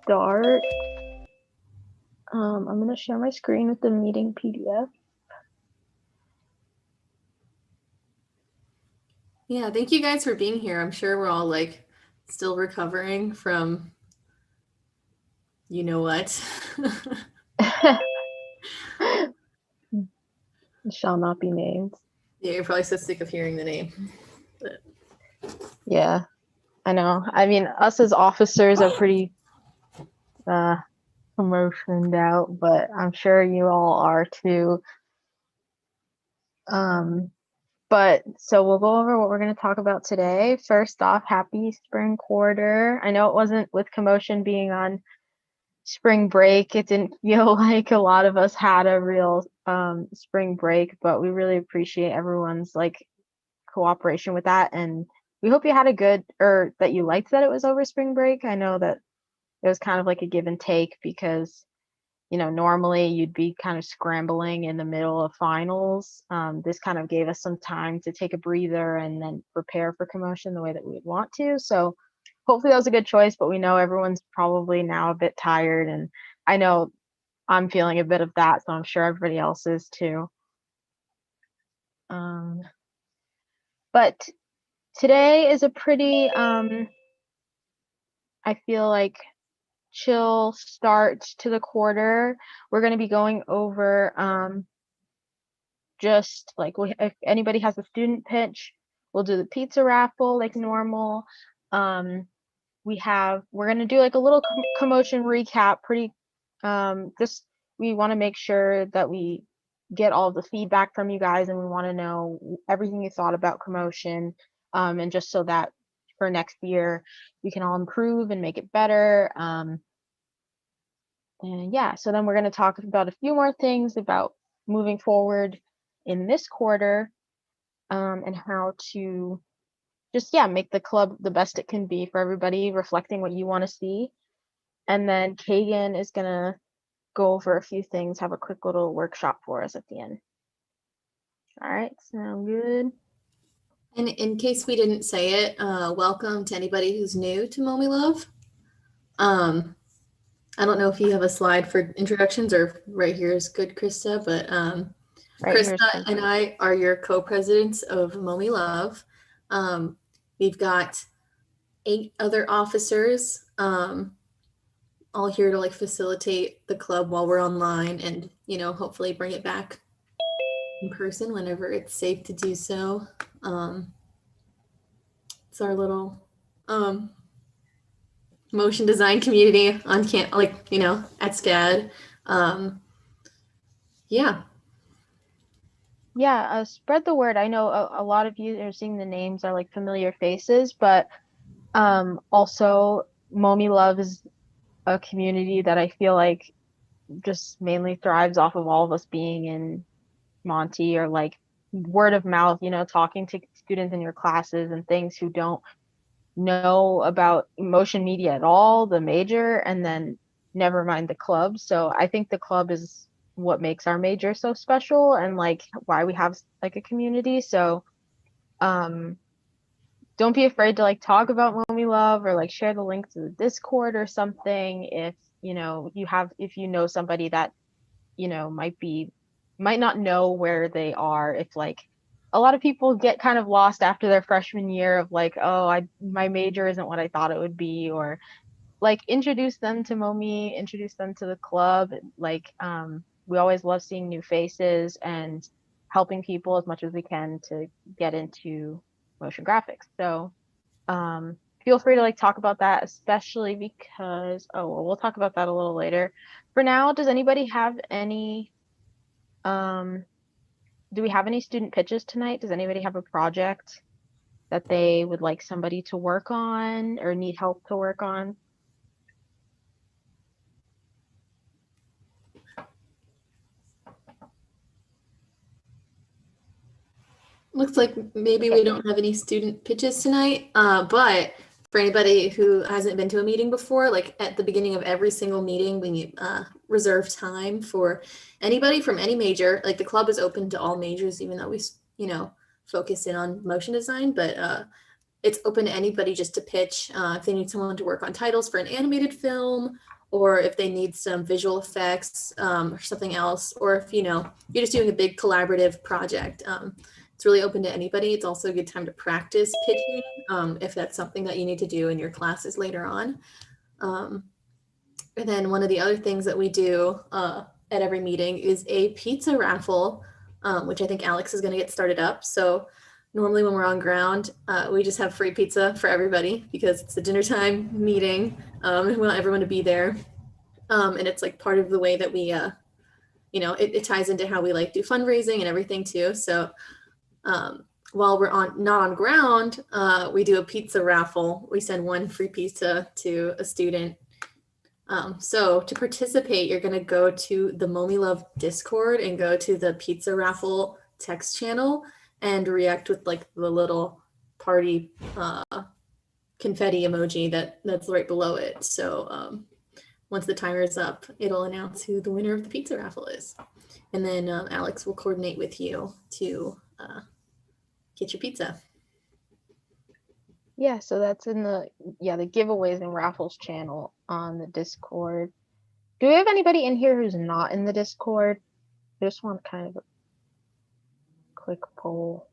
start. I'm going to share my screen with the meeting PDF. Yeah, thank you guys for being here. I'm sure we're all like still recovering from you know what. Shall not be named. Yeah, you're probably so sick of hearing the name. But... Yeah, I know. I mean, us as officers are pretty emotioned out, but I'm sure you all are too. But so we'll go over what we're going to talk about today. First off, happy spring quarter. I know it wasn't with commotion being on spring break. It didn't feel like a lot of us had a real spring break, but we really appreciate everyone's like cooperation with that. And we hope you had a good, or that you liked that it was over spring break. I know that it was kind of like a give and take because normally you'd be kind of scrambling in the middle of finals. This kind of gave us some time to take a breather and then prepare for commotion the way that we would want to. So hopefully that was a good choice, but we know everyone's probably now a bit tired, and I know I'm feeling a bit of that, so I'm sure everybody else is too. But today is a pretty, I feel like, chill start to the quarter. We're going to be going over just like if anybody has a student pitch, we'll do the pizza raffle like normal. We're going to do like a little commotion recap, pretty just we want to make sure that we get all the feedback from you guys, and we want to know everything you thought about commotion, and just so that for next year we can all improve and make it better. And yeah, so then we're going to talk about a few more things about moving forward in this quarter, and how to just make the club the best it can be for everybody, reflecting what you want to see. And then Kagan is going to go over a few things, have a quick little workshop for us at the end. All right, sound good? And in case we didn't say it, welcome to anybody who's new to Momi Love. I don't know if you have a slide for introductions or right here is good, Krista, but right, Krista and I are your co-presidents of Momi Love. We've got 8 other officers, all here to like facilitate the club while we're online and, hopefully bring it back in person whenever it's safe to do so. It's our little motion design community on at SCAD. Spread the word. I know a lot of you are seeing the names are like familiar faces, but also Momi Love is a community that I feel like just mainly thrives off of all of us being in Monty, or like word of mouth, talking to students in your classes and things who don't know about motion media at all, the major, and then never mind the club. So I think the club is what makes our major so special, and like why we have like a community. So don't be afraid to like talk about Momi Love, or like share the link to the Discord or something if you know somebody that might not know where they are. If like a lot of people get kind of lost after their freshman year of like, oh, my major isn't what I thought it would be, or like introduce them to Momi, introduce them to the club. Like we always love seeing new faces and helping people as much as we can to get into motion graphics. So feel free to like talk about that, especially because we'll talk about that a little later. For now, does anybody have any do we have any student pitches tonight? Does anybody have a project that they would like somebody to work on or need help to work on? Looks like maybe we don't have any student pitches tonight, but for anybody who hasn't been to a meeting before, like at the beginning of every single meeting, we reserve time for anybody from any major. Like the club is open to all majors, even though we, focus in on motion design, but it's open to anybody just to pitch if they need someone to work on titles for an animated film, or if they need some visual effects or something else, or if you're just doing a big collaborative project. It's really open to anybody. It's also a good time to practice pitching if that's something that you need to do in your classes later on. And then one of the other things that we do at every meeting is a pizza raffle, which I think Alex is going to get started up. So normally when we're on ground, we just have free pizza for everybody because it's a dinner time meeting and we want everyone to be there. And it's like part of the way that we, it ties into how we like do fundraising and everything too. So while we're not on ground, we do a pizza raffle. We send one free pizza to a student. So to participate, you're going to go to the Momi Love Discord and go to the pizza raffle text channel and react with like the little party confetti emoji that's right below it. So once the timer is up, it'll announce who the winner of the pizza raffle is. And then Alex will coordinate with you to get your pizza. Yeah, so that's in the giveaways and raffles channel on the Discord. Do we have anybody in here who's not in the Discord? I just want kind of a quick poll.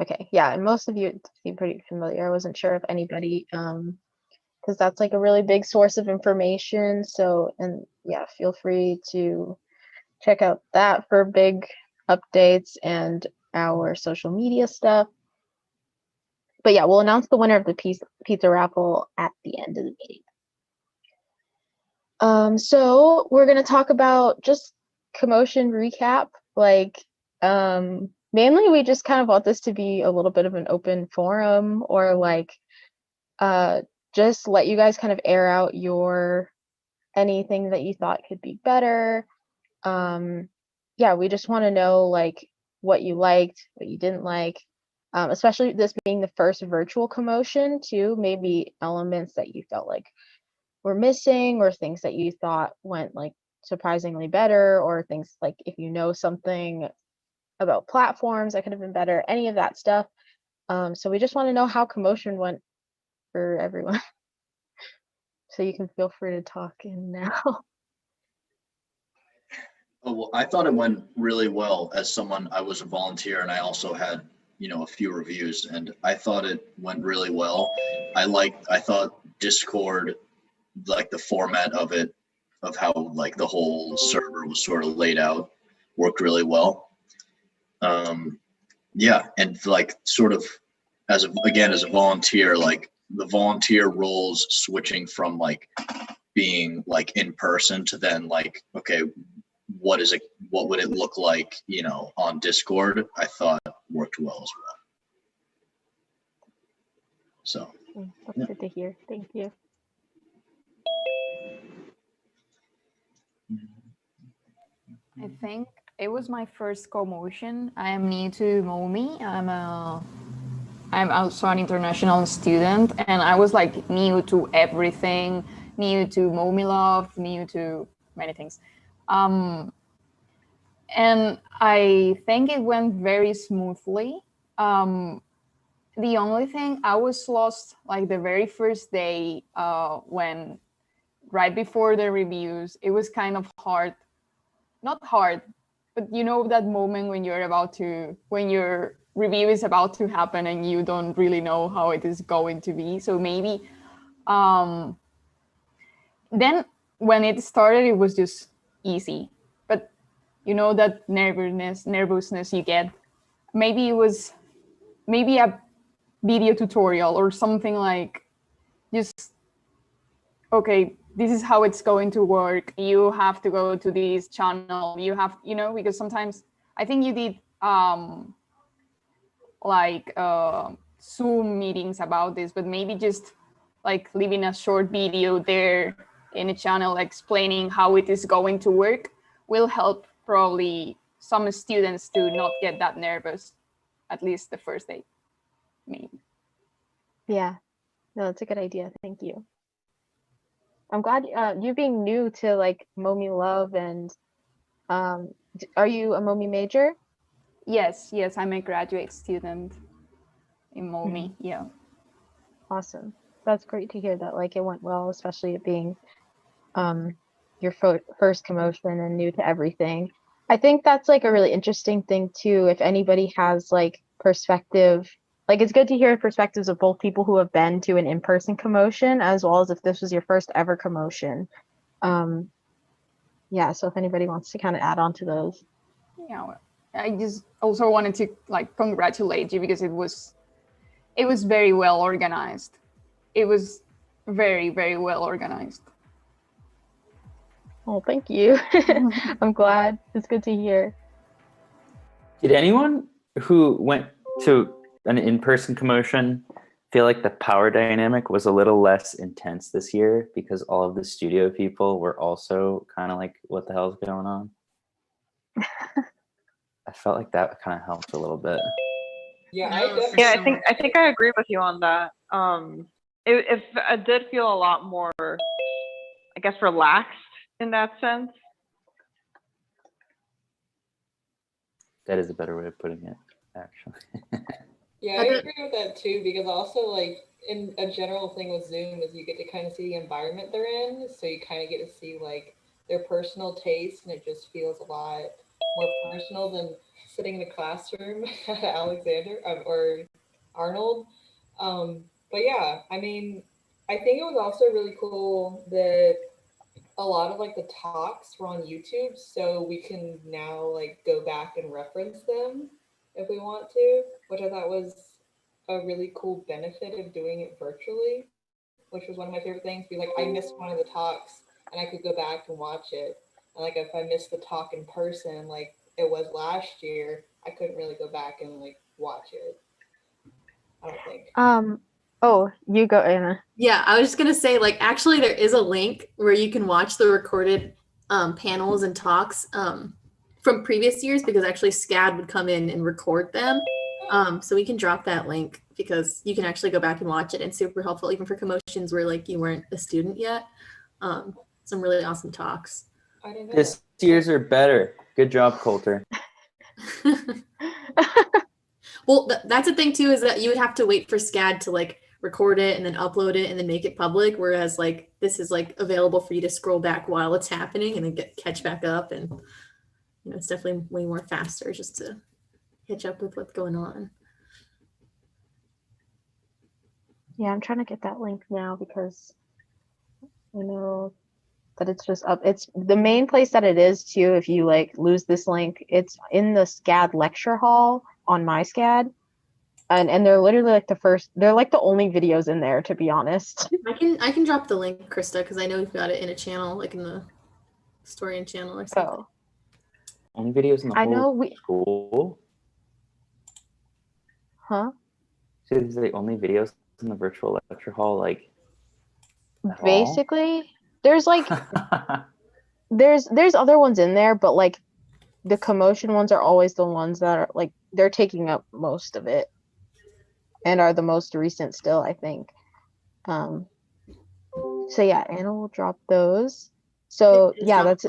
Okay, yeah, and most of you seem pretty familiar. I wasn't sure if anybody, because that's like a really big source of information. So, and yeah, feel free to check out that for big updates and our social media stuff. But yeah, we'll announce the winner of the pizza raffle at the end of the meeting. So we're gonna talk about just commotion recap. Like, mainly we just kind of want this to be a little bit of an open forum, or like, just let you guys kind of air out anything that you thought could be better. Yeah, we just want to know like what you liked, what you didn't like. Especially this being the first virtual commotion too, maybe elements that you felt like were missing or things that you thought went like surprisingly better, or things like if you know something about platforms that could have been better, any of that stuff. So we just want to know how commotion went for everyone. So you can feel free to talk in now. Oh, well, I thought it went really well. As someone, I was a volunteer and I also had, a few reviews, and I thought it went really well. I thought Discord, like the format of it, of how like the whole server was sort of laid out, worked really well. Yeah, and like sort of as a volunteer, like the volunteer roles switching from like being like in person to then like, okay, what would it look like, on Discord, I thought worked well as well. So that's good to hear. Thank you. I think it was my first commotion. I am new to MOMI. I'm also an international student, and I was like new to everything, new to MOMI Love, new to many things. And I think it went very smoothly. The only thing, I was lost like the very first day when right before the reviews. It was kind of hard. Not hard, but that moment when when your review is about to happen and you don't really know how it is going to be. So maybe then when it started, it was just easy. But that nervousness you get. Maybe it was a video tutorial or something like just, okay, this is how it's going to work. You have to go to this channel. You have, because sometimes I think you did Zoom meetings about this, but maybe just like leaving a short video there in a channel explaining how it is going to work will help probably some students to not get that nervous, at least the first day, maybe. Yeah, no, that's a good idea. Thank you. I'm glad you being new to like MOMI Love, and are you a MOMI major? Yes, I'm a graduate student in MOMI. Yeah. Awesome. that's great to hear that like it went well, especially it being your first commotion and new to everything. I think that's like a really interesting thing too. If anybody has like perspective, like it's good to hear perspectives of both people who have been to an in-person commotion as well as if this was your first ever commotion. Yeah, so if anybody wants to kind of add on to those. Yeah, I just also wanted to like congratulate you because it was very well organized. It was very, very well organized. Oh, thank you. I'm glad. It's good to hear. Did anyone who went to an in-person commotion feel like the power dynamic was a little less intense this year because all of the studio people were also kind of like, what the hell's going on? I felt like that kind of helped a little bit. Yeah, I think I agree with you on that. It did feel a lot more, I guess, relaxed in that sense. That is a better way of putting it, actually. Yeah, I agree with that too, because also like in a general thing with Zoom is you get to kind of see the environment they're in. So you kind of get to see like their personal taste, and it just feels a lot more personal than sitting in a classroom at Alexander or Arnold. But yeah, I mean, I think it was also really cool that a lot of like the talks were on YouTube, so we can now like go back and reference them if we want to, which I thought was a really cool benefit of doing it virtually, which was one of my favorite things. Be like, I missed one of the talks and I could go back and watch it. And like if I missed the talk in person, like it was last year, I couldn't really go back and like watch it. I don't think. Oh, you go, Anna. Yeah, I was just gonna say, like, actually, there is a link where you can watch the recorded panels and talks from previous years, because actually SCAD would come in and record them. So we can drop that link because you can actually go back and watch it, and super helpful even for commotions where like you weren't a student yet. Some really awesome talks. This year's are better. Good job, Coulter. Well, that's the thing too, is that you would have to wait for SCAD to like record it and then upload it and then make it public, whereas like this is like available for you to scroll back while it's happening and then catch back up, and you know, it's definitely way more faster just to catch up with what's going on. Yeah, I'm trying to get that link now because I know that it's just up. It's the main place that it is too. If you like lose this link, it's in the SCAD lecture hall on my SCAD. And they're literally like they're like the only videos in there, to be honest. I can drop the link, Krista, because I know we've got it in a channel, like in the historian channel or something. Oh. Only videos in the whole school? Huh? So is the only videos in the virtual lecture hall, like basically there's like there's other ones in there, but like the commotion ones are always the ones that are like they're taking up most of it and are the most recent still, I think. So yeah, Anna will drop those. So yeah, that's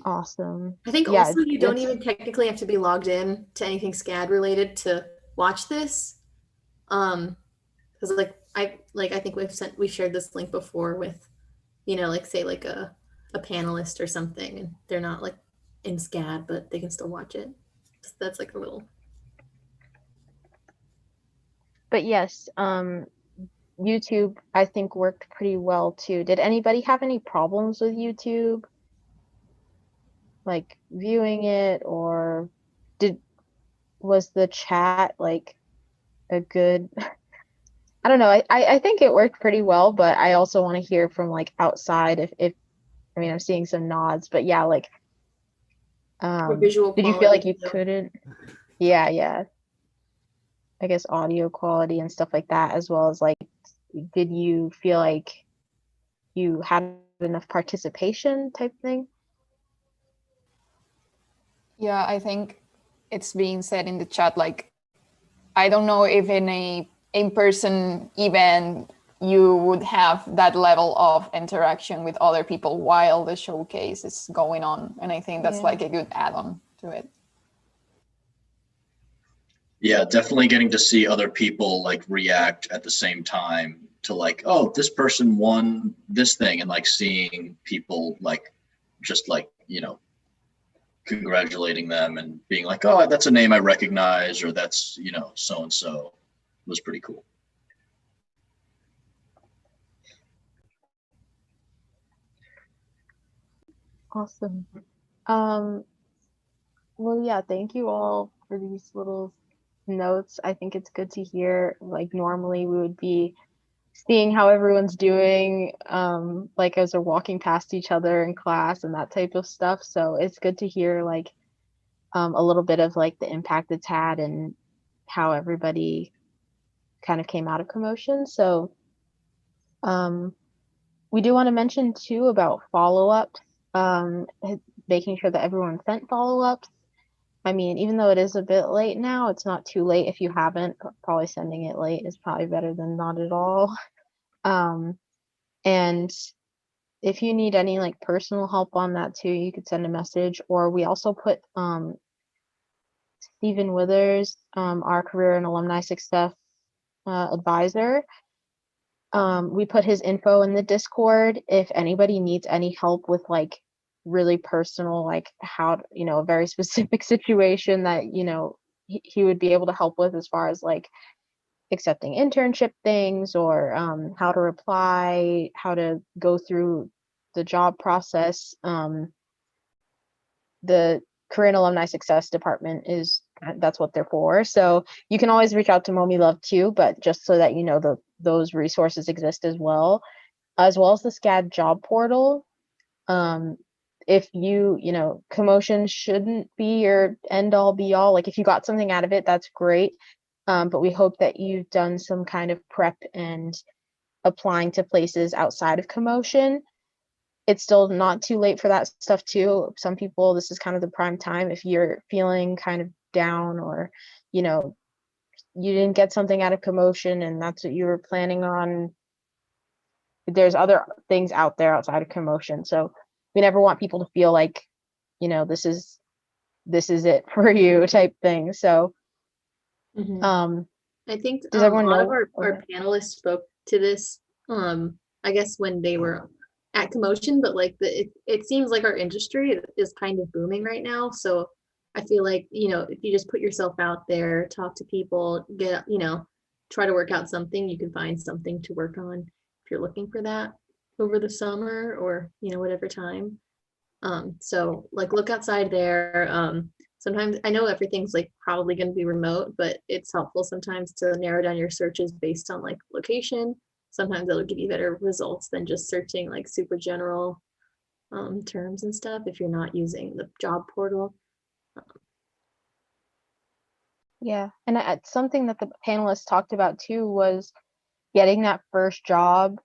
awesome. I think also you don't even technically have to be logged in to anything SCAD related to watch this. Because I think we've shared this link before with, you know, like say like a panelist or something, and they're not like in SCAD, but they can still watch it. So that's like a little. But yes, YouTube I think worked pretty well too. Did anybody have any problems with YouTube? Like viewing it, or was the chat like a good I don't know. I think it worked pretty well, but I also want to hear from like outside if I mean I'm seeing some nods, but yeah, like visual did you feel like you couldn't? Yeah. I guess audio quality and stuff like that, as well as like did you feel like you had enough participation type thing? Yeah, I think it's being said in the chat, like, I don't know if in a in-person event you would have that level of interaction with other people while the showcase is going on. And I think that's like a good add-on to it. Yeah, definitely getting to see other people like react at the same time to like, oh, this person won this thing, and like seeing people like just like, congratulating them and being like, oh, that's a name I recognize, or that's, so and so, was pretty cool. Awesome. Well, yeah, thank you all for these little notes. I think it's good to hear. Like normally we would be seeing how everyone's doing, like as they're walking past each other in class and that type of stuff. So it's good to hear like a little bit of like the impact it's had and how everybody kind of came out of commotion. So we do want to mention too about follow-up, making sure that everyone sent follow-ups. I mean, even though it is a bit late now, it's not too late if you haven't. Probably sending it late is probably better than not at all. And if you need any like personal help on that too, you could send a message. Or we also put Stephen Withers, our career and alumni success advisor. We put his info in the Discord if anybody needs any help with like really personal, like how, a very specific situation that, he would be able to help with as far as like accepting internship things or how to reply, how to go through the job process. The Career and Alumni Success Department that's what they're for. So you can always reach out to Momi Love too, but just so that you know those resources exist as well as the SCAD job portal. If commotion shouldn't be your end all be all. Like if you got something out of it, that's great. But we hope that you've done some kind of prep and applying to places outside of commotion. It's still not too late for that stuff too. Some people, this is kind of the prime time if you're feeling kind of down or, you didn't get something out of commotion and that's what you were planning on. There's other things out there outside of commotion. So we never want people to feel like, this is it for you type thing. So, I think a lot of our panelists spoke to this, I guess when they were at commotion, but like it seems like our industry is kind of booming right now. So I feel like, if you just put yourself out there, talk to people, get, try to work out something, you can find something to work on if you're looking for that over the summer or, whatever time. So like look outside there. Sometimes I know everything's like probably going to be remote, but it's helpful sometimes to narrow down your searches based on like location. Sometimes it'll give you better results than just searching like super general terms and stuff if you're not using the job portal. Yeah, and something that the panelists talked about too was getting that first job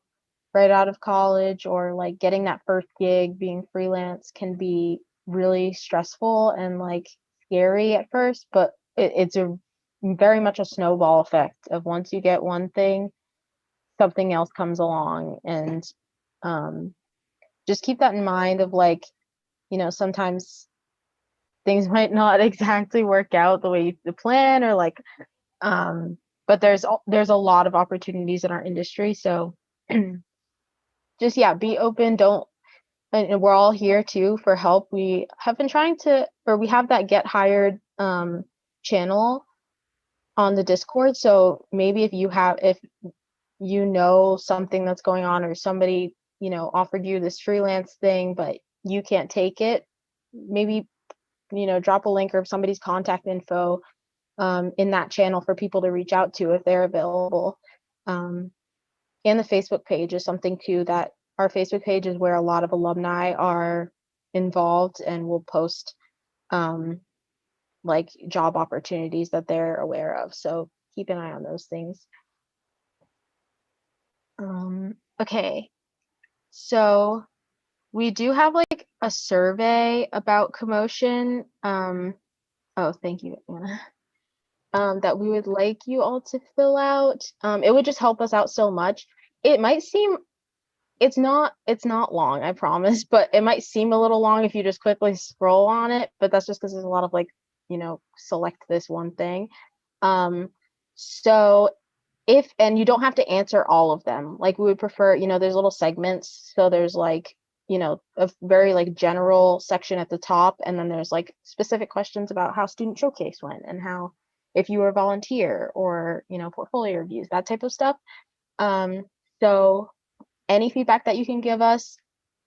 right out of college or like getting that first gig. Being freelance can be really stressful and like scary at first, but it's a very much a snowball effect of once you get one thing, something else comes along. And just keep that in mind of like, sometimes things might not exactly work out the way you plan or like, but there's a lot of opportunities in our industry. So just, yeah, be open. And we're all here too for help. We have been we have that Get Hired channel on the Discord. So maybe if you know something that's going on or somebody, offered you this freelance thing, but you can't take it, maybe, drop a link or somebody's contact info in that channel for people to reach out to if they're available. And the Facebook page is something too, that our Facebook page is where a lot of alumni are involved and will post like job opportunities that they're aware of. So keep an eye on those things. Okay, so we do have like a survey about commotion. Oh, thank you, Anna. That we would like you all to fill out. It would just help us out so much. It might seem it's not long, I promise, but it might seem a little long if you just quickly scroll on it, but that's just because there's a lot of like, select this one thing. So and you don't have to answer all of them. Like, we would prefer, there's little segments. So there's like, a very like general section at the top, and then there's like specific questions about how student showcase went and how, if you were a volunteer, or portfolio reviews, that type of stuff. So any feedback that you can give us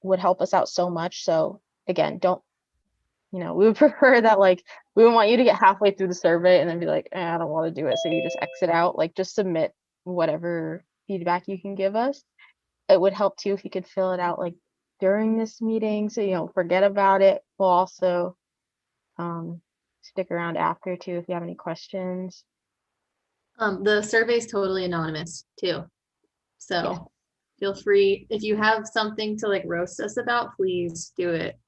would help us out so much. So again, we would prefer that, like, we wouldn't want you to get halfway through the survey and then be like, I don't want to do it, so you just exit out. Like, just submit whatever feedback you can give us. It would help too if you could fill it out like during this meeting, so you don't forget about it. We'll also stick around after too if you have any questions. The survey is totally anonymous too, so Yeah. Feel free, if you have something to like roast us about, please do it.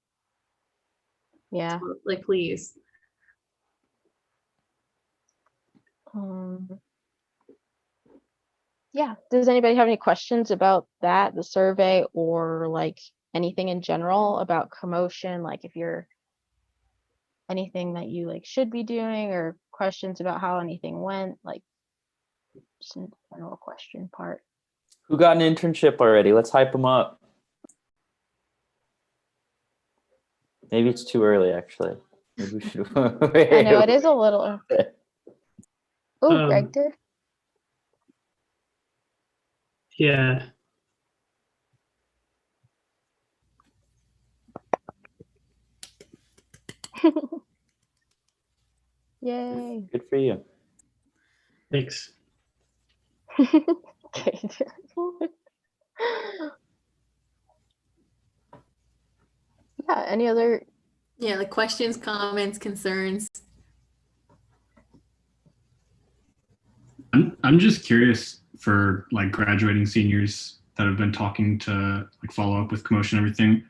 Yeah. Like, please. Yeah. Does anybody have any questions about that, the survey, or like anything in general about Commotion? Like, if you're anything that you like should be doing, or questions about how anything went, like just a general question part. Who got an internship already? Let's hype them up. Maybe it's too early, actually. Maybe we should. I know it is a little. Oh, Greg did. Yeah. Yay. Good for you. Thanks. Okay. Yeah, any other? Yeah, like questions, comments, concerns. I'm just curious, for like graduating seniors that have been talking to like follow up with Commotion and everything,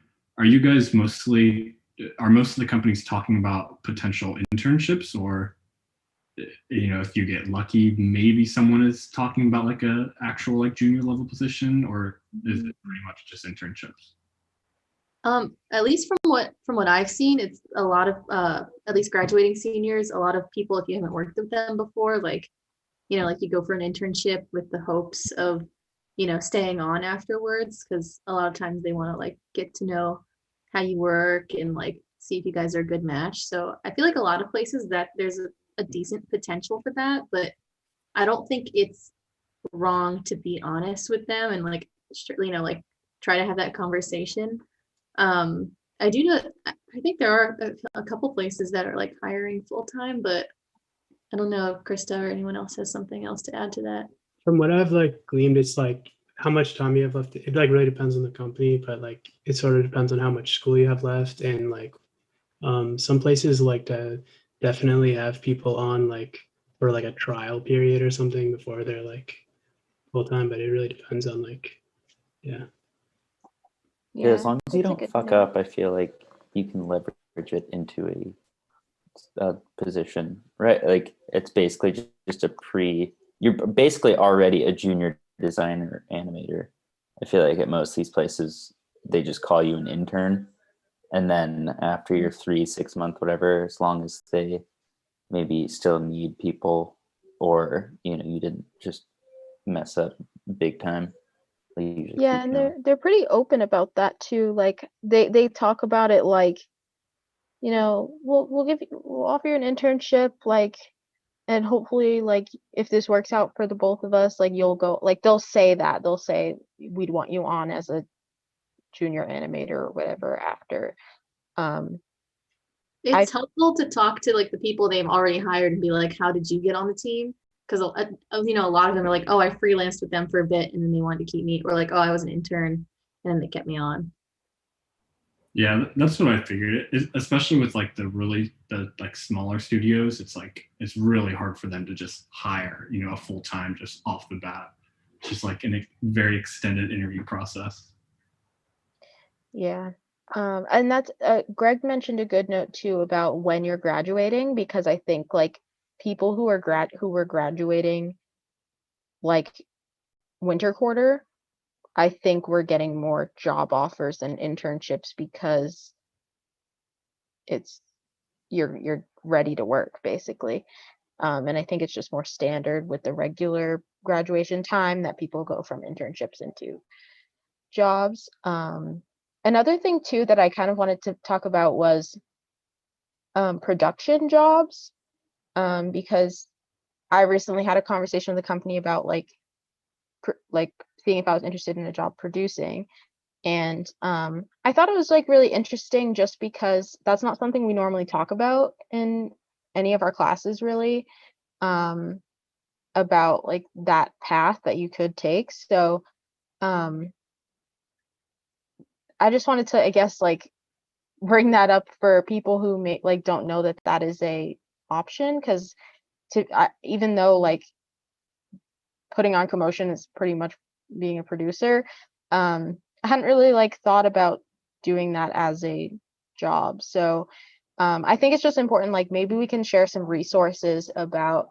are most of the companies talking about potential internships, or if you get lucky, maybe someone is talking about like a actual like junior level position, or is it pretty much just internships? At least from what I've seen, it's a lot of at least graduating seniors, a lot of people, if you haven't worked with them before, like like you go for an internship with the hopes of staying on afterwards, because a lot of times they want to like get to know how you work and like see if you guys are a good match. So I feel like a lot of places that there's a decent potential for that, but I don't think it's wrong to be honest with them and like like try to have that conversation. I do know, I think there are a couple places that are like hiring full-time, but I don't know if Krista or anyone else has something else to add to that. From what I've like gleaned, it's like how much time you have left. It like really depends on the company, but like it sort of depends on how much school you have left. And like some places like to definitely have people on like for like a trial period or something before they're like full time, but it really depends on like, yeah. Yeah, as long as you don't fuck up, I feel like you can leverage it into a position, right? Like, it's basically just you're basically already a junior designer animator. I feel like at most of these places, they just call you an intern. And then after your 3-6 month, whatever, as long as they maybe still need people, or, you didn't just mess up big time. Yeah, and they're pretty open about that too. Like they talk about it like, we'll offer you an internship, like, and hopefully, like, if this works out for the both of us, like, you'll go, like, they'll say we'd want you on as a junior animator or whatever after. It's helpful to talk to like the people they've already hired and be like, how did you get on the team? Because a lot of them are like, oh, I freelanced with them for a bit and then they wanted to keep me, or like, oh, I was an intern and then they kept me on. Yeah, that's what I figured. Especially with like the like smaller studios, it's really hard for them to just hire a full-time just off the bat. It's just like in a very extended interview process. Yeah. And that's Greg mentioned a good note too about when you're graduating, because I think like people who were graduating like winter quarter, I think we're getting more job offers and internships because you're ready to work basically. And I think it's just more standard with the regular graduation time that people go from internships into jobs. Another thing too that I kind of wanted to talk about was production jobs, because I recently had a conversation with a company about like seeing if I was interested in a job producing. And I thought it was like really interesting just because that's not something we normally talk about in any of our classes really, about like that path that you could take. So I just wanted to, I guess, like bring that up for people who may like don't know that that is a option, because even though like putting on Commotion is pretty much being a producer, I hadn't really like thought about doing that as a job. So I think it's just important, like maybe we can share some resources about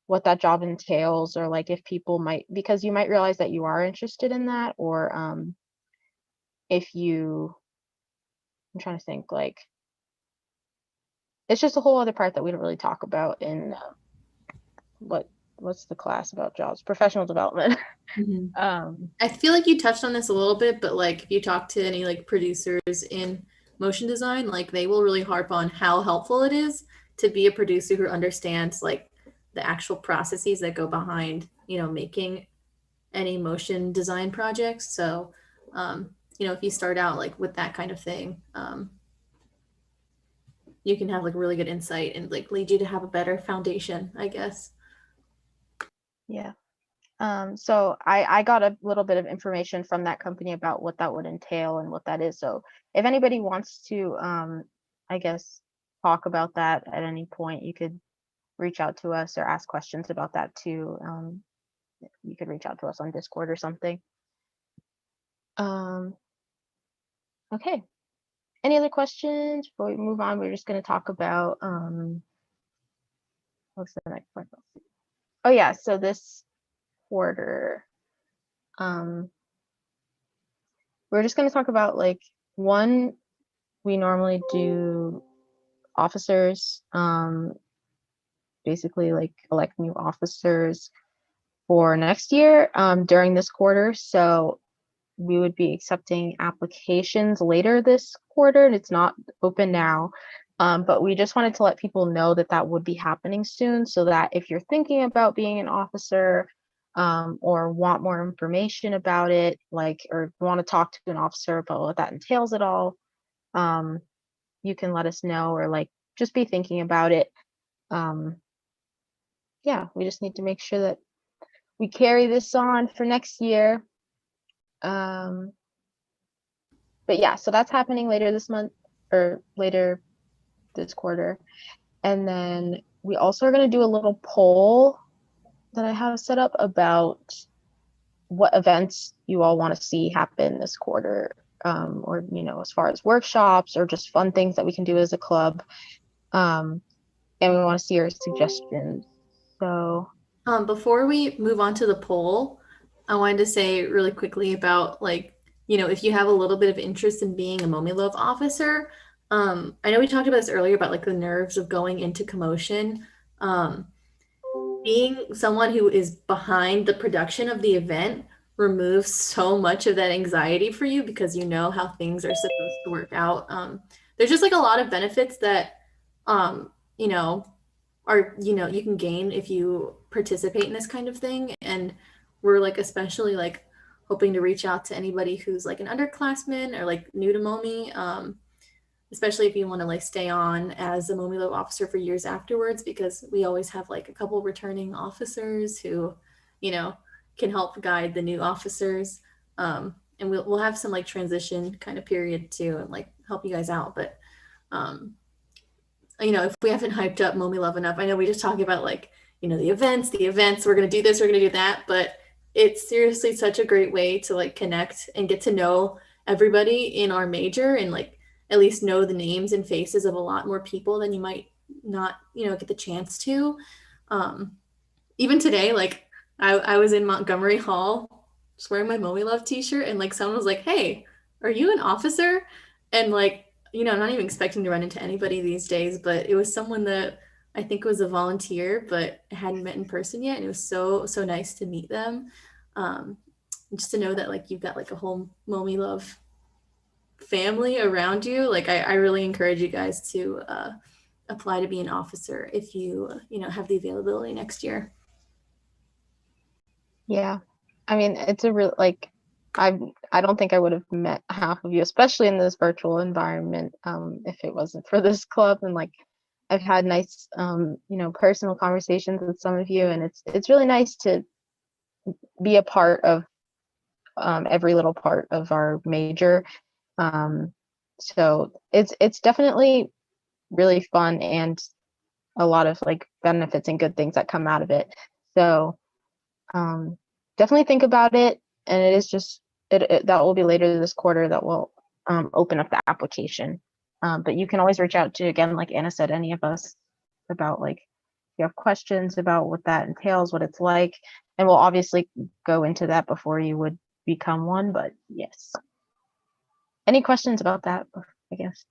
what that job entails, or like if people might, because you might realize that you are interested in that, or if you, I'm trying to think, like it's just a whole other part that we don't really talk about in what's the class about jobs, professional development. I feel like you touched on this a little bit, but like if you talk to any like producers in motion design, like they will really harp on how helpful it is to be a producer who understands like the actual processes that go behind, you know, making any motion design projects. So you know, if you start out like with that kind of thing, you can have like really good insight and like lead you to have a better foundation, I guess. Yeah. So I got a little bit of information from that company about what that would entail and what that is. So if anybody wants to, I guess, talk about that at any point, you could reach out to us or ask questions about that too. You could reach out to us on Discord or something. Okay. Any other questions before we move on? We're just going to talk about, what's the next part? Oh yeah, so this quarter, we're just going to talk about like one, we normally do officers, basically like elect new officers for next year during this quarter. So we would be accepting applications later this quarter, and it's not open now. But we just wanted to let people know that that would be happening soon, so that if you're thinking about being an officer, or want more information about it, like, or want to talk to an officer about what that entails at all, you can let us know, or like just be thinking about it. Yeah, we just need to make sure that we carry this on for next year. But yeah, so that's happening later this month, or later this quarter. And then we also are going to do a little poll that I have set up about what events you all want to see happen this quarter, or, you know, as far as workshops or just fun things that we can do as a club. And we want to see your suggestions. So before we move on to the poll, I wanted to say really quickly about, like, you know, if you have a little bit of interest in being a MoMeLove officer, I know we talked about this earlier about like the nerves of going into Commotion. Being someone who is behind the production of the event removes so much of that anxiety for you, because you know how things are supposed to work out. There's just like a lot of benefits that, you know, are, you know, you can gain if you participate in this kind of thing. And we're like especially like hoping to reach out to anybody who's like an underclassman or like new to MoMI, especially if you want to like stay on as a MoMeLove officer for years afterwards, because we always have like a couple returning officers who, you know, can help guide the new officers. And we'll have some like transition kind of period too, and like help you guys out. But you know, if we haven't hyped up MoMeLove enough, I know we just talk about like, you know, the events, we're going to do this, we're going to do that, but it's seriously such a great way to like connect and get to know everybody in our major, and like at least know the names and faces of a lot more people than you might not, you know, get the chance to. Even today, like I was in Montgomery Hall just wearing my MoMeLove t-shirt, and like someone was like, "Hey, are you an officer?" And like, you know, I'm not even expecting to run into anybody these days, but it was someone that I think was a volunteer, but hadn't met in person yet. And it was so nice to meet them. Just to know that like you've got like a whole Momi Love family around you. Like I really encourage you guys to apply to be an officer if you have the availability next year. Yeah, I mean, it's a real like I don't think I would have met half of you, especially in this virtual environment, if it wasn't for this club. And like I've had nice personal conversations with some of you, and it's really nice to be a part of every little part of our major. So it's definitely really fun and a lot of like benefits and good things that come out of it. So definitely think about it. And it is just that will be later this quarter that will open up the application. But you can always reach out to, again, like Anna said, any of us about like if you have questions about what that entails, what it's like, and we'll obviously go into that before you would become one. But yes, any questions about that, I guess?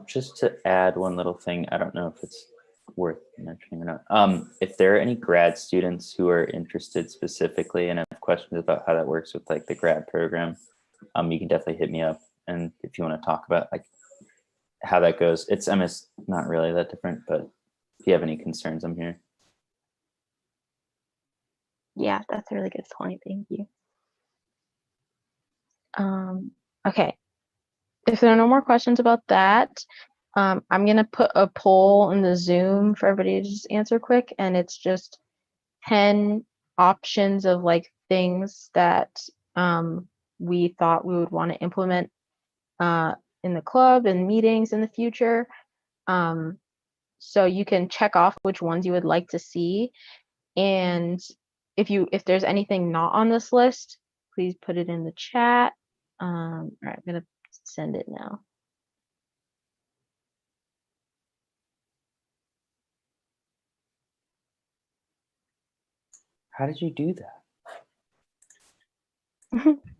Just to add one little thing, I don't know if it's worth mentioning or not. If there are any grad students who are interested specifically and have questions about how that works with like the grad program, you can definitely hit me up. And if you want to talk about like how that goes, it's not really that different, but if you have any concerns, I'm here. Yeah, that's a really good point. Thank you. Okay. If there are no more questions about that, I'm going to put a poll in the Zoom for everybody to just answer quick. And it's just 10 options of like things that we thought we would want to implement in the club and meetings in the future. So you can check off which ones you would like to see. And if there's anything not on this list, please put it in the chat. All right, I'm going to send it now. How did you do that?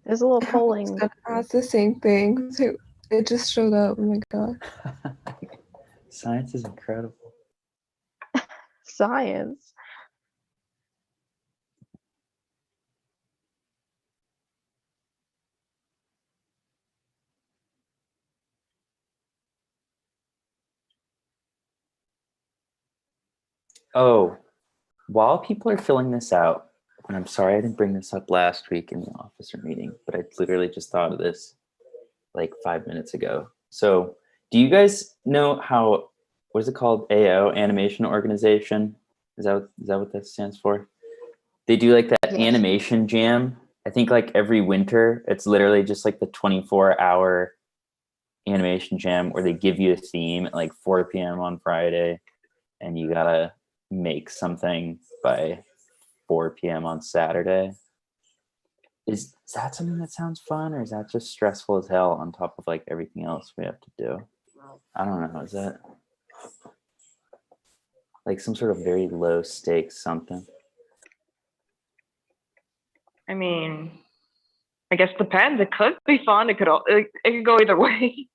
There's a little polling. Ask the same thing. So it just showed up. Oh my god. Science is incredible. Science. Oh, while people are filling this out, and I'm sorry I didn't bring this up last week in the officer meeting, but I literally just thought of this like 5 minutes ago. So do you guys know what is it called? AO, Animation Organization? Is that what that stands for? They do like that animation jam. I think like every winter, it's literally just like the 24-hour animation jam where they give you a theme at like 4 p.m. on Friday and you gotta make something by 4 p.m. on Saturday. Is that something that sounds fun, or is that just stressful as hell on top of like everything else we have to do? I don't know. Is that like some sort of very low stakes something? I mean, I guess depends. It could be fun. It could go either way.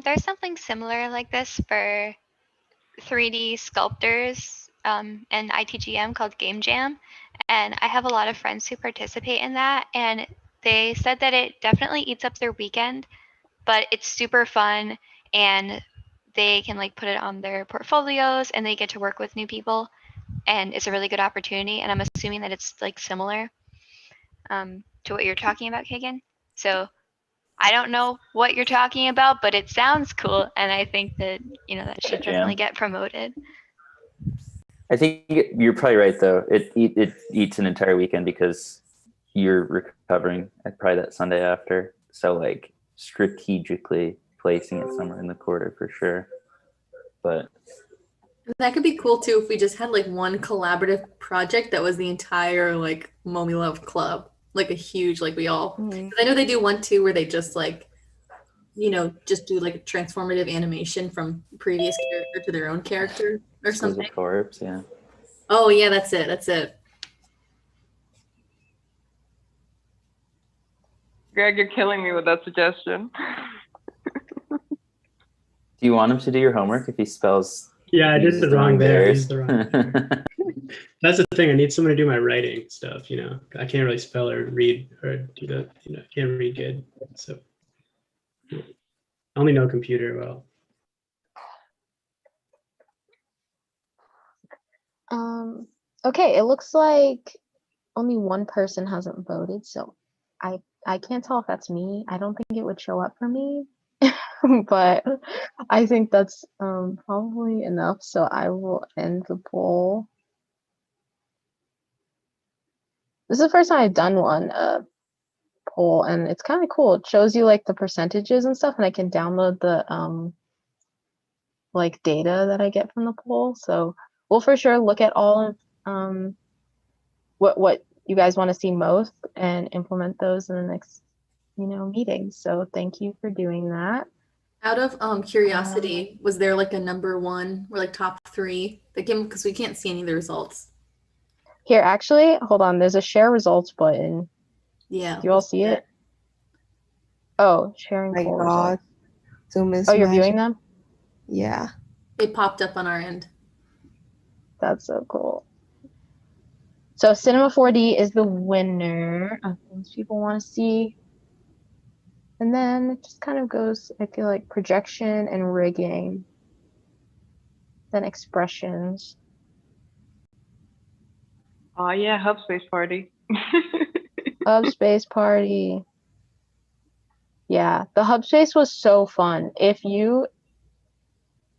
There's something similar like this for 3D sculptors and ITGM called Game Jam. And I have a lot of friends who participate in that. And they said that it definitely eats up their weekend, but it's super fun. And they can like put it on their portfolios and they get to work with new people. And it's a really good opportunity. And I'm assuming that it's like similar to what you're talking about, Kagan. So I don't know what you're talking about, but it sounds cool. And I think that, that should definitely get promoted. I think you're probably right, though. It eats an entire weekend because you're recovering at probably that Sunday after. So like strategically placing it somewhere in the quarter for sure. But that could be cool too if we just had like one collaborative project that was the entire like Momi Love Club. Like a huge, like we all, I know they do one too where they just like just do like a transformative animation from previous character to their own character or something. Corpse, yeah. Oh yeah, that's it. Greg, you're killing me with that suggestion. Do you want him to do your homework if he spells? Yeah, I did it wrong there. I used the wrong. That's the thing. I need someone to do my writing stuff. I can't really spell or read or do that. I can't read good. So I only know computer well. Okay, it looks like only one person hasn't voted, so I can't tell if that's me. I don't think it would show up for me, but I think that's probably enough. So I will end the poll. This is the first time I've done one poll, and it's kind of cool. It shows you like the percentages and stuff, and I can download the like data that I get from the poll. So we'll for sure look at all of what you guys want to see most and implement those in the next meeting. So thank you for doing that. Out of curiosity, was there like a number one or like top three that came, because we can't see any of the results? Here, actually, hold on. There's a share results button. Yeah. Do you all see it? Oh, sharing My poll God. results. Zoom is Oh, you're magic. viewing them? Yeah. It popped up on our end. That's so cool. So Cinema 4D is the winner of things people want to see. And then it just kind of goes, I feel like, projection and rigging. Then expressions. Oh yeah, Hub Space Party. Hub Space Party. Yeah, the Hub Space was so fun.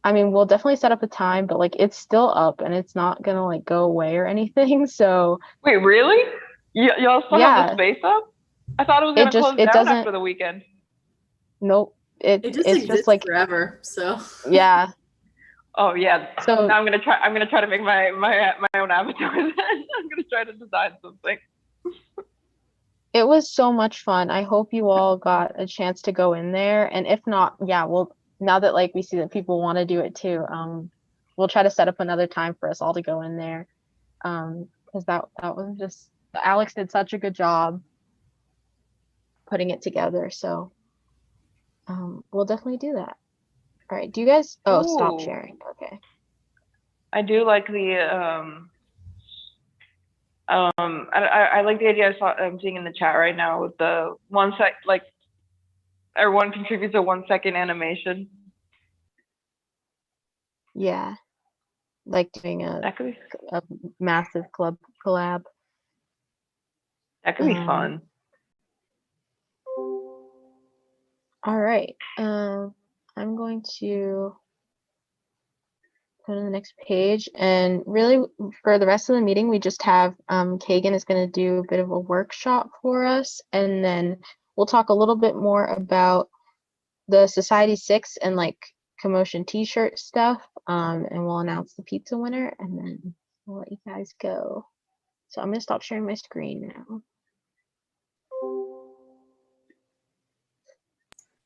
We'll definitely set up a time, but like it's still up and it's not gonna like go away or anything. So wait, really? Y'all still have the space up? I thought it was gonna close down after the weekend. Nope. It just exists like forever. So yeah. Oh yeah. So now I'm gonna try to make my own avatar. I'm gonna try to design something. It was so much fun. I hope you all got a chance to go in there. And if not, yeah, now that like we see that people want to do it too, we'll try to set up another time for us all to go in there. Because that was just, Alex did such a good job putting it together. So we'll definitely do that. All right. Do you guys stop sharing? Okay. I do like the I like the idea I'm seeing in the chat right now with the 1 sec, like everyone contributes a 1 second animation. Yeah, like doing a massive club collab. That could be fun. All right. I'm going to go to the next page, and really for the rest of the meeting we just have Kagan is going to do a bit of a workshop for us, and then we'll talk a little bit more about the Society 6 and like Commotion t-shirt stuff, and we'll announce the pizza winner, and then we'll let you guys go. So I'm going to stop sharing my screen now.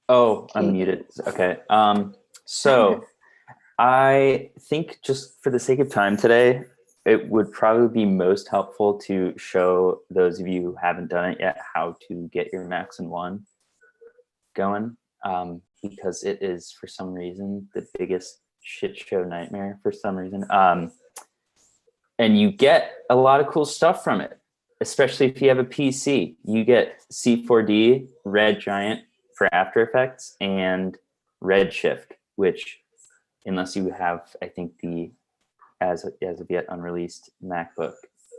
Oh, I'm muted. Okay. So I think just for the sake of time today, it would probably be most helpful to show those of you who haven't done it yet how to get your Maxon 1 going, because it is, for some reason, the biggest shit show nightmare for some reason. And you get a lot of cool stuff from it, especially if you have a PC. You get C4D, Red Giant for After Effects, and Redshift, which, unless you have, I think, the as of yet unreleased MacBook,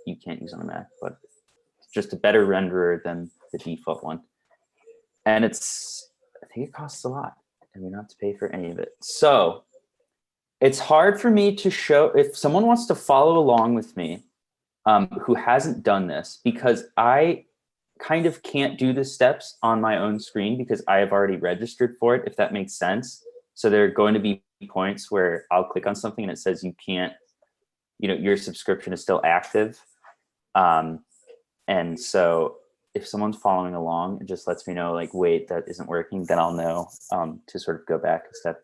you can't use on a Mac, but it's just a better renderer than the default one. And I think it costs a lot, and we don't have to pay for any of it. So it's hard for me to show, if someone wants to follow along with me who hasn't done this, because I kind of can't do the steps on my own screen because I have already registered for it, if that makes sense. So there are going to be points where I'll click on something and it says you can't, your subscription is still active. And so if someone's following along, it just lets me know like, wait, that isn't working, then I'll know to sort of go back a step.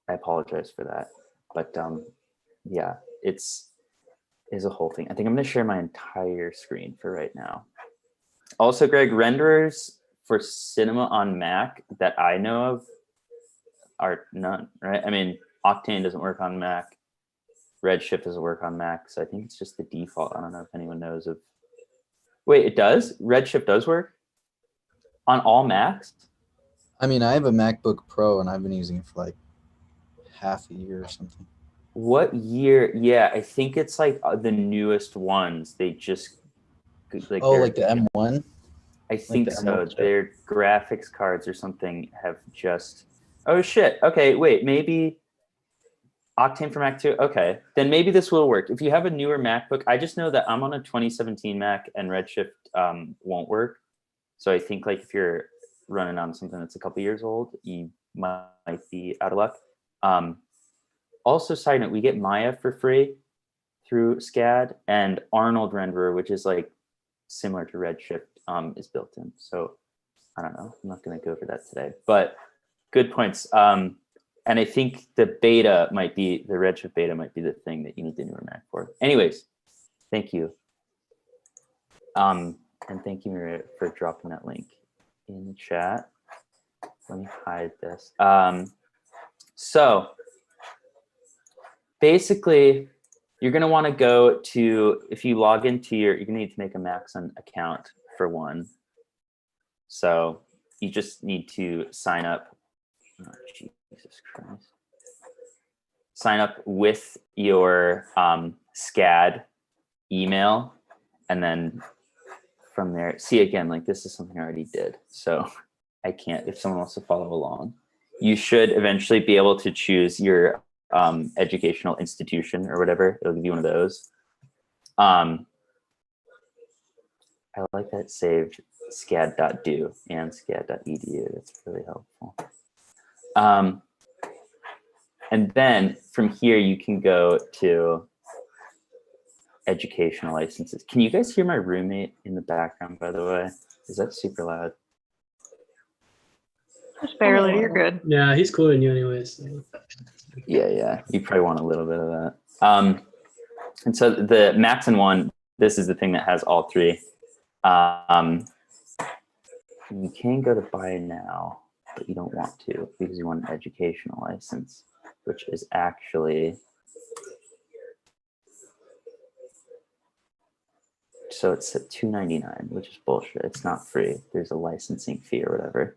I apologize for that. But yeah, is a whole thing. I think I'm gonna share my entire screen for right now. Also, Greg, renderers for Cinema on Mac that I know of are none, right? I mean, Octane doesn't work on Mac. Redshift doesn't work on Mac, so I think it's just the default. I don't know if anyone knows of. Wait, it does? Redshift does work on all Macs? I mean, I have a MacBook Pro and I've been using it for like half a year or something. What year? Yeah, I think it's like the newest ones. They just like like the M1. I think like the so. M1 chip. Their graphics cards or something have just. Oh shit! Okay, wait. Maybe Octane for Mac 2. Okay, then maybe this will work. If you have a newer MacBook, I just know that I'm on a 2017 Mac and Redshift won't work. So I think like if you're running on something that's a couple years old, you might be out of luck. Also, side note, we get Maya for free through SCAD, and Arnold Renderer, which is like similar to Redshift, is built in. So I don't know. I'm not going to go over that today, but good points. And I think the Redshift beta might be the thing that you need the newer Mac for. Anyways, thank you. And thank you, Maria, for dropping that link in the chat. Let me hide this. So basically, you're going to want to go to, if you log into you're going to need to make a Maxon account for one. So you just need to sign up. Oh, Jesus Christ. Sign up with your SCAD email, and then from there, see again, like this is something I already did. So I can't, if someone wants to follow along, you should eventually be able to choose your educational institution or whatever. It'll give you one of those. I like that saved scad.do and scad.edu. That's really helpful. And then from here, you can go to educational licenses. Can you guys hear my roommate in the background, by the way? Is that super loud? Just barely, you're good. Yeah, he's cooler than you anyways. So. Yeah. You probably want a little bit of that. And so the Maxon one, this is the thing that has all three. You can go to buy now, but you don't want to because you want an educational license, which is actually, so it's at $2.99, which is bullshit. It's not free. There's a licensing fee or whatever.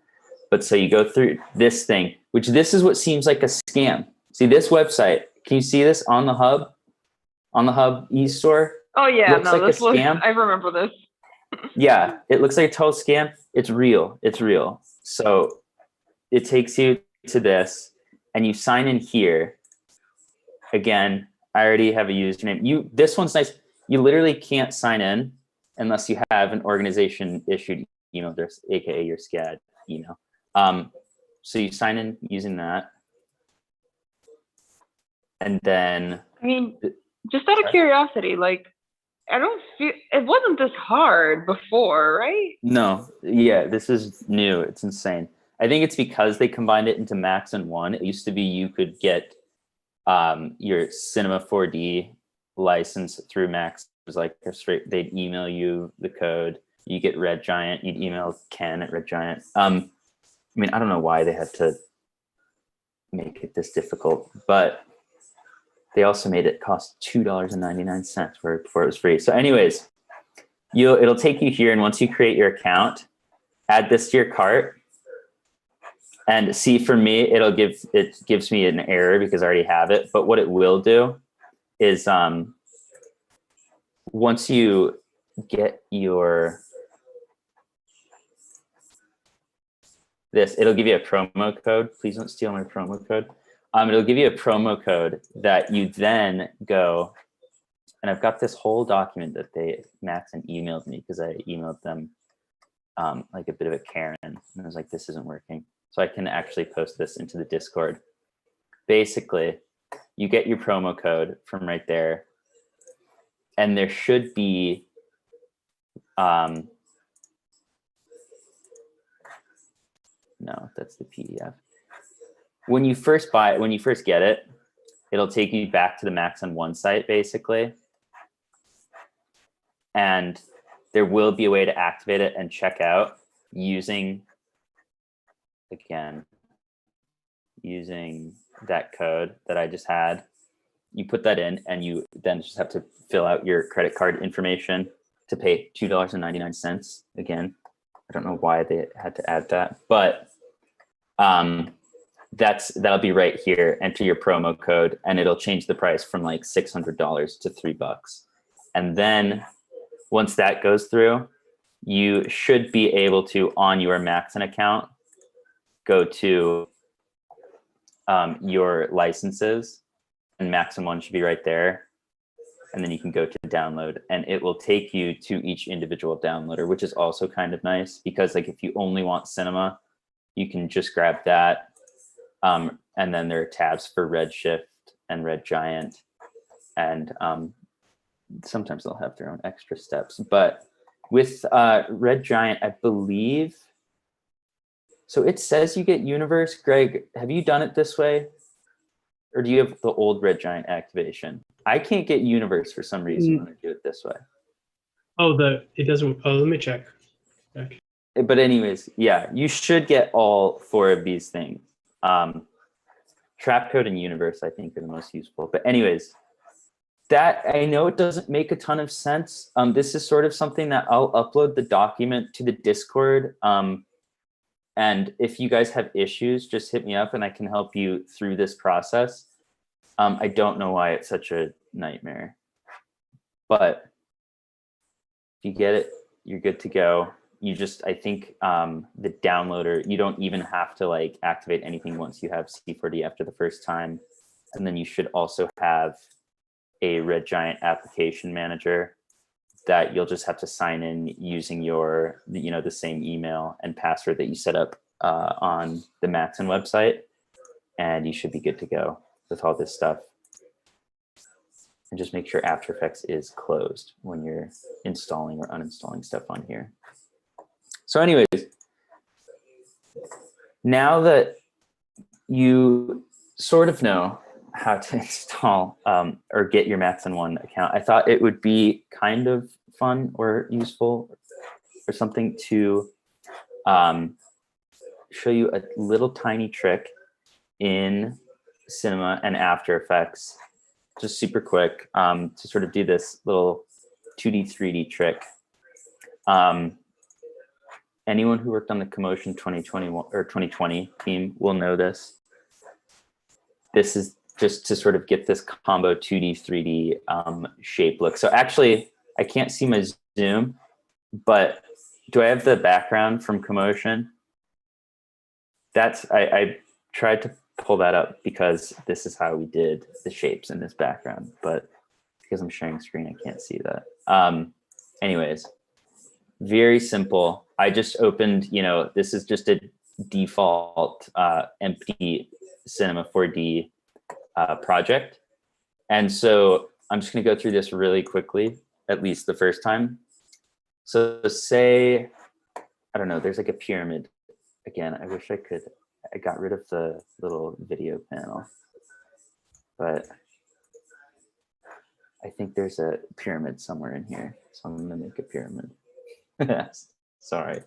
But so you go through this thing, which this is what seems like a scam. See this website? Can you see this on the hub? On the hub e-store? Oh yeah, looks no, like this a scam. looks, I remember this. Yeah, it looks like a total scam. It's real. It's real. So it takes you to this, and you sign in here. Again, I already have a username. This one's nice. You literally can't sign in unless you have an organization issued email address, aka your SCAD email. So you sign in using that, and then. I mean, just out of curiosity, like, I don't feel it wasn't this hard before, right? No, yeah, this is new. It's insane. I think it's because they combined it into Maxon 1. It used to be you could get your Cinema 4D license through Max. It was like they'd email you the code. You get Red Giant. You'd email Ken at Red Giant. I mean, I don't know why they had to make it this difficult, but they also made it cost $2.99 before it was free. So anyways, it'll take you here, and once you create your account, add this to your cart. And see, for me, it gives me an error because I already have it. But what it will do is once you get your it'll give you a promo code. Please don't steal my promo code. It'll give you a promo code that you then go, and I've got this whole document that Maxon emailed me because I emailed them like a bit of a Karen, and I was like, this isn't working. So I can actually post this into the Discord. Basically, you get your promo code from right there, and there should be No, that's the PDF. When you first get it, it'll take you back to the Maxon One site, basically. And there will be a way to activate it and check out using that code that I just had. You put that in, and you then just have to fill out your credit card information to pay $2.99. Again, I don't know why they had to add that, but that'll be right here. Enter your promo code, and it'll change the price from like $600 to $3. And then once that goes through, you should be able to, on your Maxon account, go to your licenses, and Maxon One should be right there. And then you can go to download, and it will take you to each individual downloader, which is also kind of nice, because like if you only want cinema, you can just grab that. And then there are tabs for Redshift and Red Giant, and sometimes they'll have their own extra steps. But with Red Giant, I believe, so it says you get Universe. Greg, have you done it this way? Or do you have the old Red Giant activation? I can't get Universe for some reason when I do it this way. Oh, it doesn't, oh, let me check. But anyways, yeah, you should get all 4 of these things. Trapcode and Universe, I think, are the most useful. But anyways, that, I know it doesn't make a ton of sense. This is sort of something that I'll upload the document to the Discord. And if you guys have issues, just hit me up and I can help you through this process. I don't know why it's such a nightmare, but if you get it, you're good to go. You just, I think the downloader, you don't even have to like activate anything once you have C4D after the first time. And then you should also have a Red Giant application manager that you'll just have to sign in using your, the same email and password that you set up on the Maxon website. And you should be good to go with all this stuff. And just make sure After Effects is closed when you're installing or uninstalling stuff on here. So anyways, now that you sort of know how to install or get your Maxon One account, I thought it would be kind of fun or useful or something to show you a little tiny trick in Cinema and After Effects, just super quick, to sort of do this little 2D, 3D trick. Anyone who worked on the Commotion 2021 or 2020 team will know this. This is just to sort of get this combo 2D, 3D shape look. So actually, I can't see my Zoom, but do I have the background from Commotion? I tried to pull that up because this is how we did the shapes in this background, but because I'm sharing screen, I can't see that. Anyways, very simple. I just opened, this is just a default empty Cinema 4D project. And so I'm just gonna go through this really quickly, at least the first time. So say, I don't know, there's like a pyramid. Again, I wish I got rid of the little video panel, but I think there's a pyramid somewhere in here. So I'm gonna make a pyramid. Sorry.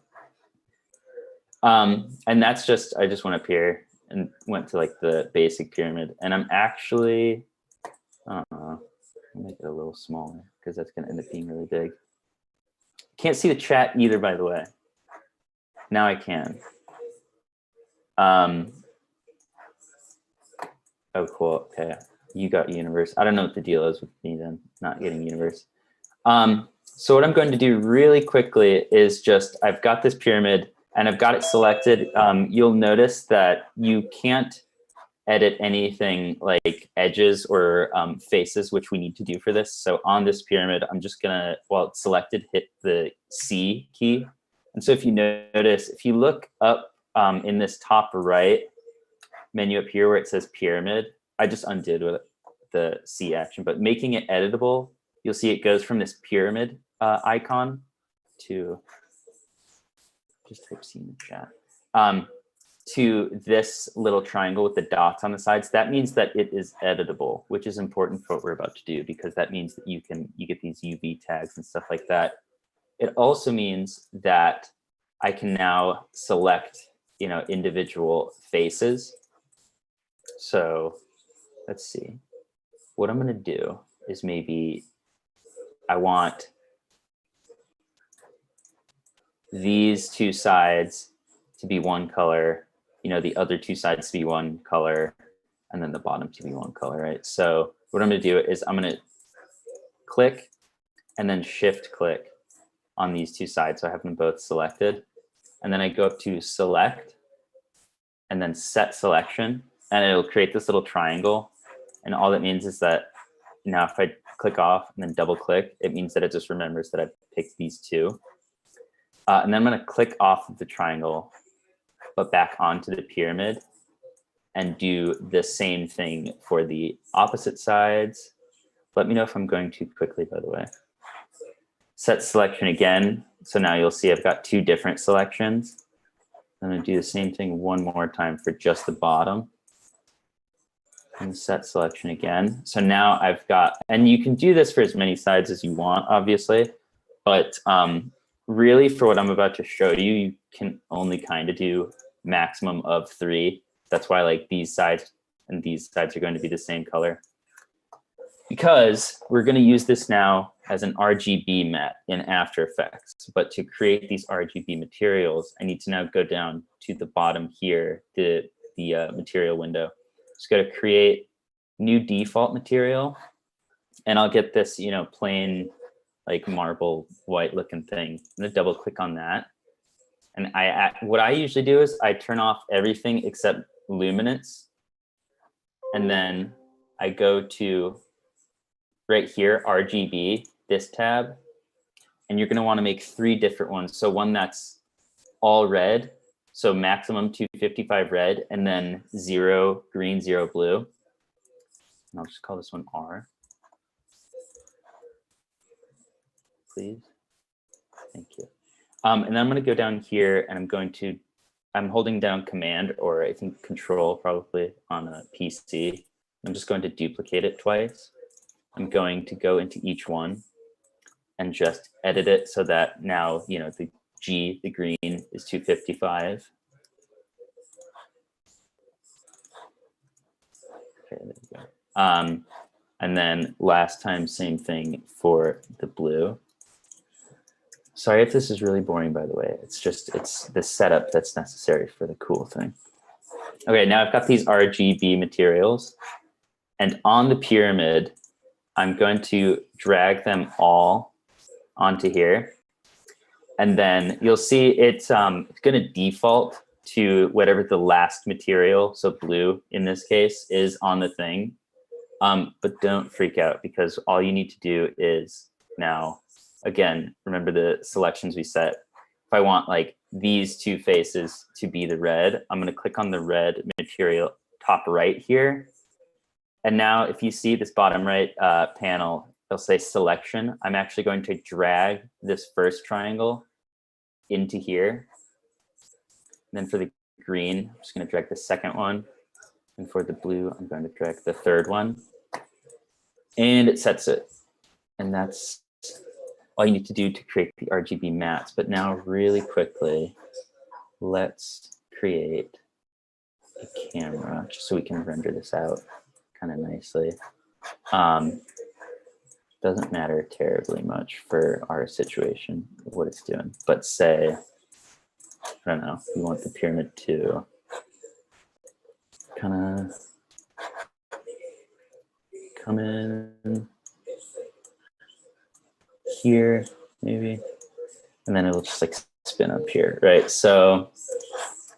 And that's just, I just went up here and went to like the basic pyramid, and I'm actually, I'll make it a little smaller because that's gonna end up being really big. Can't see the chat either, by the way. Now I can. Oh, cool. Okay, you got Universe. I don't know what the deal is with me then, not getting Universe. So what I'm going to do really quickly is just, I've got this pyramid and I've got it selected. You'll notice that you can't edit anything like edges or faces, which we need to do for this. So on this pyramid, I'm just gonna, while it's selected, hit the C key. And so if you notice, if you look up in this top right menu up here where it says pyramid, I just undid with the C action, but making it editable, you'll see it goes from this pyramid icon to, just type C in the chat. to this little triangle with the dots on the sides, that means that it is editable, which is important for what we're about to do, because that means that you get these UV tags and stuff like that. It also means that I can now select, individual faces. So let's see. What I'm going to do is maybe I want these two sides to be one color, the other two sides to be one color, and then the bottom to be one color, right? So what I'm going to do is I'm going to click and then shift click on these two sides. So I have them both selected. And then I go up to select and then set selection, and it'll create this little triangle. And all that means is that now if I click off and then double click, it means that it just remembers that I've picked these two. And then I'm going to click off of the triangle, but back onto the pyramid, and do the same thing for the opposite sides. Let me know if I'm going too quickly, by the way. Set selection again. So now you'll see I've got two different selections. I'm going to do the same thing one more time for just the bottom. And set selection again. So now I've got, and you can do this for as many sides as you want, obviously, but really for what I'm about to show you, you can only kind of do maximum of 3. That's why like these sides and these sides are going to be the same color, because we're going to use this now as an RGB mat in After Effects. But to create these RGB materials, I need to now go down to the bottom here, the material window. Just go to create new default material, and I'll get this, plain like marble white looking thing. I'm gonna double click on that. And what I usually do is I turn off everything except luminance. And then I go to right here, RGB, this tab, and you're gonna wanna make 3 different ones. So one that's all red, so maximum 255 red, and then 0 green, 0 blue. And I'll just call this one R. Please. Thank you. And then I'm going to go down here, and I'm holding down Command, or I think Control probably on a PC. I'm just going to duplicate it twice. I'm going to go into each one and just edit it so that now, the G, the green, is 255. Okay, there we go. And then last time, same thing for the blue. Sorry if this is really boring, by the way. It's the setup that's necessary for the cool thing. Okay, now I've got these RGB materials, and on the pyramid, I'm going to drag them all onto here. And then you'll see it's going to default to whatever the last material, so blue in this case, is on the thing. But don't freak out, because all you need to do is now, again, remember the selections we set. If I want like these two faces to be the red, I'm going to click on the red material top right here. And now if you see this bottom right panel, it'll say selection. I'm actually going to drag this first triangle into here. And then for the green, I'm just going to drag the second one. And for the blue, I'm going to drag the third one. And it sets it. And that's all you need to do to create the RGB mats. But now really quickly, let's create a camera just so we can render this out kind of nicely. Doesn't matter terribly much for our situation, what it's doing. But say, I don't know, we want the pyramid to kind of come in here, maybe, and then it'll just like spin up here, right? So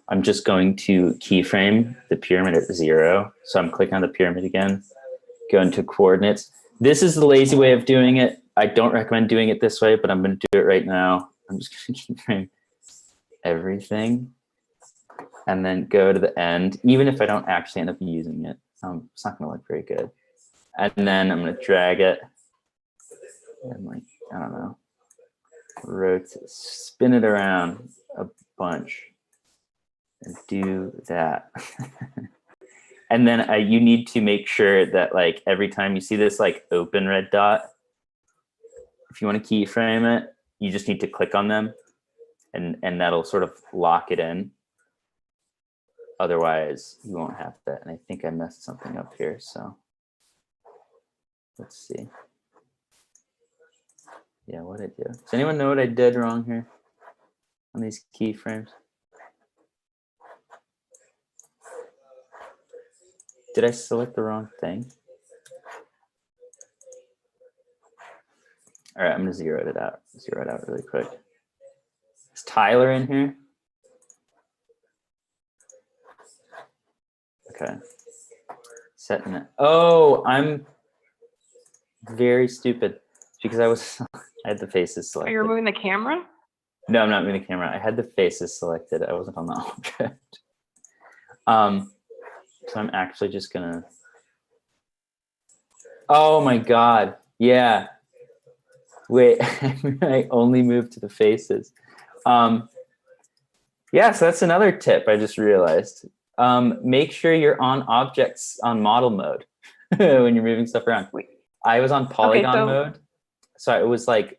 I'm just going to keyframe the pyramid at 0. So I'm clicking on the pyramid again, go into coordinates. This is the lazy way of doing it. I don't recommend doing it this way, but I'm going to do it right now. I'm just going to keyframe everything and then go to the end, even if I don't actually end up using it. It's not going to look very good. And then I'm going to drag it and like, I don't know, rotate, spin it around a bunch. And do that. And then you need to make sure that like every time you see this like open red dot, if you want to keyframe it, you just need to click on them and that'll sort of lock it in. Otherwise you won't have that. And I think I messed something up here. So let's see. Yeah, what did I do? Does anyone know what I did wrong here on these keyframes? Did I select the wrong thing? All right, I'm gonna zero it out really quick. Is Tyler in here? Okay. Setting it. Oh, I'm very stupid because I had the faces selected. Are you removing the camera? No, I'm not moving the camera. I had the faces selected. I wasn't on the object. So I'm actually just gonna. Oh my God. Yeah. Wait, I only moved to the faces. Yeah, so that's another tip I just realized. Make sure you're on objects on model mode when you're moving stuff around. I was on polygon mode. So it was like